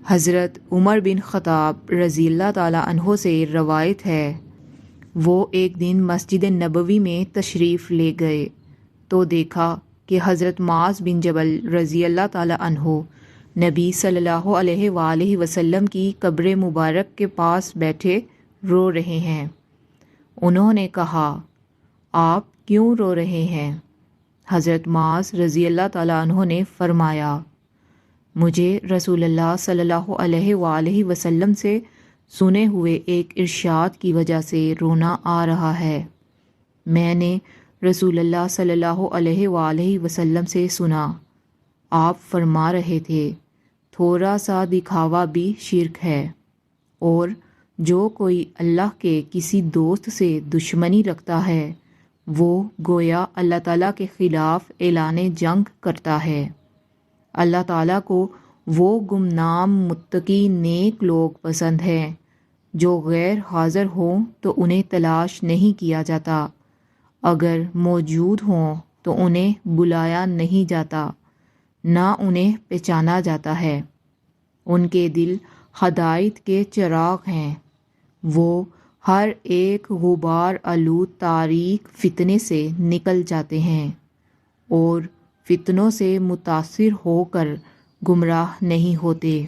حضرت عمر بن خطاب رضی اللہ تعالیٰ عنہ سے روایت ہے، وہ ایک دن مسجد نبوی میں تشریف لے گئے تو دیکھا کہ حضرت معاذ بن جبل رضی اللہ تعالیٰ عنہ نبی صلی اللہ علیہ وآلہ وسلم کی قبر مبارک کے پاس بیٹھے رو رہے ہیں۔ انہوں نے کہا، آپ کیوں رو رہے ہیں؟ حضرت معاذ رضی اللہ تعالیٰ عنہ نے فرمایا، مجھے رسول اللہ صلی اللہ علیہ وآلہ وسلم سے سنے ہوئے ایک ارشاد کی وجہ سے رونا آ رہا ہے۔ میں نے رسول اللہ صلی اللہ علیہ وآلہ وسلم سے سنا، آپ فرما رہے تھے، تھوڑا سا دکھاوا بھی شرک ہے، اور جو کوئی اللہ کے کسی دوست سے دشمنی رکھتا ہے وہ گویا اللہ تعالیٰ کے خلاف اعلان جنگ کرتا ہے۔ اللہ تعالیٰ کو وہ گمنام متقی نیک لوگ پسند ہیں جو غیر حاضر ہوں تو انہیں تلاش نہیں کیا جاتا، اگر موجود ہوں تو انہیں بلایا نہیں جاتا، نہ انہیں پہچانا جاتا ہے۔ ان کے دل ہدایت کے چراغ ہیں، وہ ہر ایک غبار آلود تاریک فتنے سے نکل جاتے ہیں اور فتنوں سے متاثر ہو کر گمراہ نہیں ہوتے۔